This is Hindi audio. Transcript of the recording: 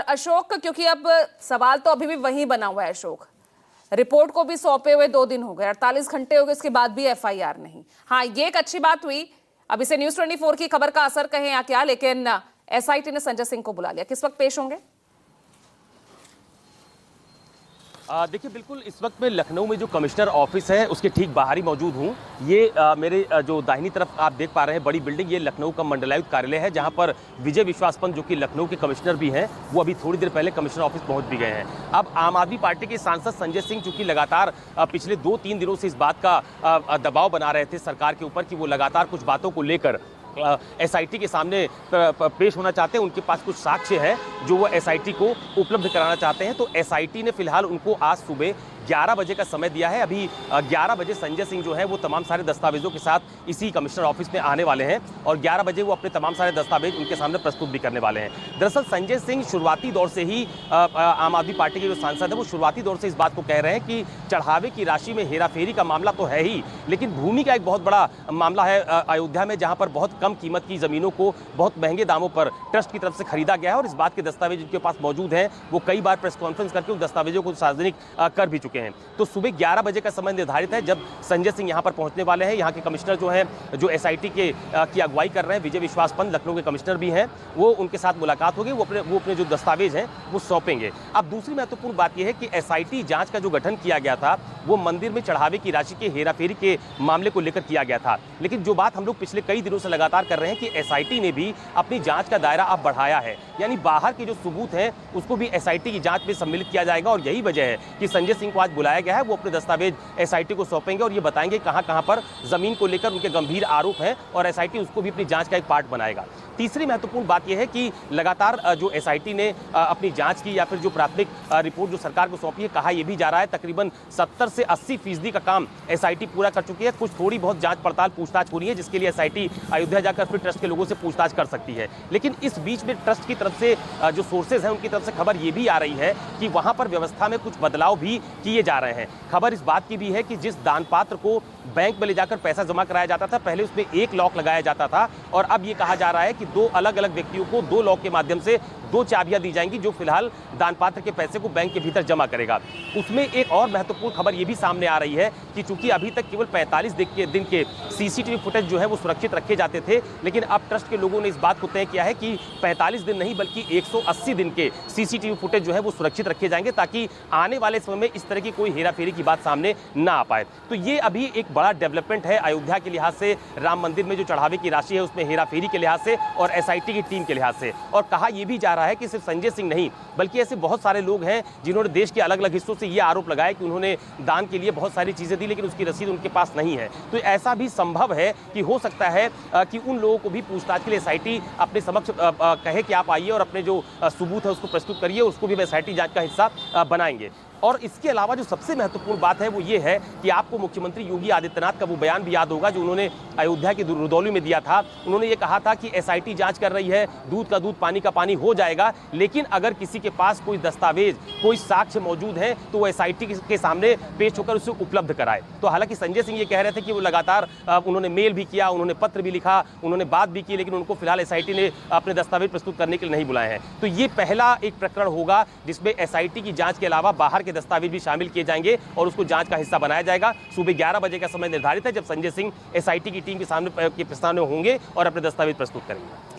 अशोक, क्योंकि अब सवाल तो अभी भी वहीं बना हुआ है अशोक, रिपोर्ट को भी सौंपे हुए 2 दिन हो गए, 48 घंटे हो गए, इसके बाद भी एफआईआर नहीं। हाँ, ये एक अच्छी बात हुई। अब इसे न्यूज़ 24 की खबर का असर कहें या क्या, लेकिन एसआईटी ने संजय सिंह को बुला लिया। किस वक्त पेश होंगे? देखिए, बिल्कुल इस वक्त मैं लखनऊ में जो कमिश्नर ऑफिस है उसके ठीक बाहर ही मौजूद हूँ। ये मेरे जो दाहिनी तरफ आप देख पा रहे हैं बड़ी बिल्डिंग, ये लखनऊ का मंडलायुक्त कार्यालय है, जहाँ पर विजय विश्वास पंत जो कि लखनऊ के कमिश्नर भी हैं, वो अभी थोड़ी देर पहले कमिश्नर ऑफिस पहुँच भी गए हैं। अब आम आदमी पार्टी के सांसद संजय सिंह चूंकि लगातार पिछले 2-3 दिनों से इस बात का दबाव बना रहे थे सरकार के ऊपर कि वो लगातार कुछ बातों को लेकर एसआईटी के सामने पेश होना चाहते हैं, उनके पास कुछ साक्ष्य है जो वो एसआईटी को उपलब्ध कराना चाहते हैं। तो एसआईटी ने फिलहाल उनको आज सुबह 11 बजे का समय दिया है। अभी 11 बजे संजय सिंह जो है वो तमाम सारे दस्तावेजों के साथ इसी कमिश्नर ऑफिस में आने वाले हैं और 11 बजे वो अपने तमाम सारे दस्तावेज उनके सामने प्रस्तुत भी करने वाले हैं। दरअसल संजय सिंह शुरुआती दौर से ही आम आदमी पार्टी के जो सांसद है वो शुरुआती दौर से इस बात को कह रहे हैं कि चढ़ावे की राशि में हेराफेरी का मामला तो है ही, लेकिन भूमि का एक बहुत बड़ा मामला है अयोध्या में, जहां पर बहुत कम कीमत की जमीनों को बहुत महंगे दामों पर ट्रस्ट की तरफ से खरीदा गया है और इस बात के दस्तावेज उनके पास मौजूद हैं। वो कई बार प्रेस कॉन्फ्रेंस करके उन दस्तावेजों को सार्वजनिक कर भी चुके हैं। तो सुबह 11 बजे का समय निर्धारित है जब संजय सिंह यहां पर पहुंचने वाले हैं। यहां के कमिश्नर जो हैं, जो एसआईटी की अगुवाई कर रहे हैं, विजय विश्वास पंत लखनऊ के कमिश्नर भी हैं, वो उनके साथ मुलाकात होगी। वो अपने जो दस्तावेज हैं वो सौंपेंगे। अब दूसरी महत्वपूर्ण बात यह है कि एसआईटी जांच का जो गठन किया गया था वो मंदिर में चढ़ावे की राशि के हेराफेरी के मामले को लेकर किया गया था, लेकिन जो बात हम लोग पिछले कई दिनों से लगातार कर रहे हैं कि एसआईटी ने भी अपनी जांच का दायरा अब बढ़ाया है, यानी बाहर के जो सबूत हैं उसको भी एसआईटी की जांच में सम्मिलित किया जाएगा और यही वजह है कि संजय सिंह को आज बुलाया गया है। वो अपने दस्तावेज एसआईटी को सौंपेंगे और ये बताएंगे कहां पर जमीन को लेकर उनके गंभीर आरोप हैं और एसआईटी उसको भी अपनी जांच का एक पार्ट बनाएगा। तीसरी महत्वपूर्ण बात यह है कि लगातार जो एसआईटी ने अपनी जांच की या फिर जो प्राथमिक रिपोर्ट जो सरकार को सौंपी है, कहा यह भी जा रहा है तकरीबन 70 से 80% का काम एसआईटी पूरा कर चुकी है। कुछ थोड़ी बहुत जांच पड़ताल पूछताछ हो रही है, जिसके लिए एसआईटी अयोध्या जाकर फिर ट्रस्ट के लोगों से पूछताछ कर सकती है। लेकिन इस बीच में ट्रस्ट की तरफ से जो सोर्सेज हैं उनकी तरफ से खबर यह भी आ रही है कि वहां पर व्यवस्था में कुछ बदलाव भी किए जा रहे हैं। खबर इस बात की भी है कि जिस दान पात्र को बैंक में ले जाकर पैसा जमा कराया जाता था, पहले उसमें एक लॉक लगाया जाता था और अब यह कहा जा रहा है कि 2 अलग अलग व्यक्तियों को 2 लॉक के माध्यम से 2 चाबियां दी जाएंगी जो फिलहाल दान पात्र के पैसे को बैंक के भीतर जमा करेगा। उसमें एक और महत्वपूर्ण खबर यह भी सामने आ रही है कि चूंकि अभी तक केवल 45 दिन के सीसीटीवी फुटेज जो है वो सुरक्षित रखे जाते थे, लेकिन अब ट्रस्ट के लोगों ने इस बात को तय किया है कि 45 दिन नहीं बल्कि 180 दिन के सीसीटीवी फुटेज जो है वो सुरक्षित रखे जाएंगे ताकि आने वाले समय में इस तरह की कोई हेराफेरी की बात सामने ना आ पाए। तो ये अभी एक बड़ा डेवलपमेंट है अयोध्या के लिहाज से, राम मंदिर में जो चढ़ावे की राशि है उसमें हेराफेरी के लिहाज से और एसआईटी की टीम के लिहाज से। और कहा यह भी जा रहा है कि सिर्फ संजय सिंह नहीं बल्कि ऐसे बहुत सारे लोग हैं जिन्होंने देश के अलग अलग हिस्सों से यह आरोप लगाया कि उन्होंने दान के लिए बहुत सारी चीजें दी लेकिन उसकी रसीद उनके पास नहीं है। तो ऐसा भी संभव है कि हो सकता है कि उन लोगों को भी पूछताछ के लिए एसआईटी अपने समक्ष कहे कि आप आइए और अपने जो सबूत है उसको प्रस्तुत करिए, उसको भी एसआईटी जांच का हिस्सा बनाएंगे। और इसके अलावा जो सबसे महत्वपूर्ण बात है वो ये है कि आपको मुख्यमंत्री योगी आदित्यनाथ का वो बयान भी याद होगा जो उन्होंने अयोध्या की रुदौली में दिया था। उन्होंने ये कहा था कि एसआईटी जांच कर रही है, दूध का दूध पानी का पानी हो जाएगा, लेकिन अगर किसी के पास कोई दस्तावेज कोई साक्ष्य मौजूद है तो वो एसआईटी के सामने पेश होकर उसे उपलब्ध कराए। तो हालांकि संजय सिंह ये कह रहे थे कि वो लगातार उन्होंने मेल भी किया, उन्होंने पत्र भी लिखा, उन्होंने बात भी की, लेकिन उनको फिलहाल एसआईटी ने अपने दस्तावेज प्रस्तुत करने के लिए नहीं बुलाए हैं। तो ये पहला एक प्रकरण होगा जिसमें एसआईटी की जांच के अलावा बाहर के दस्तावेज भी शामिल किए जाएंगे और उसको जांच का हिस्सा बनाया जाएगा। सुबह 11 बजे का समय निर्धारित है जब संजय सिंह एसआईटी की टीम के सामने होंगे और अपने दस्तावेज प्रस्तुत करेंगे।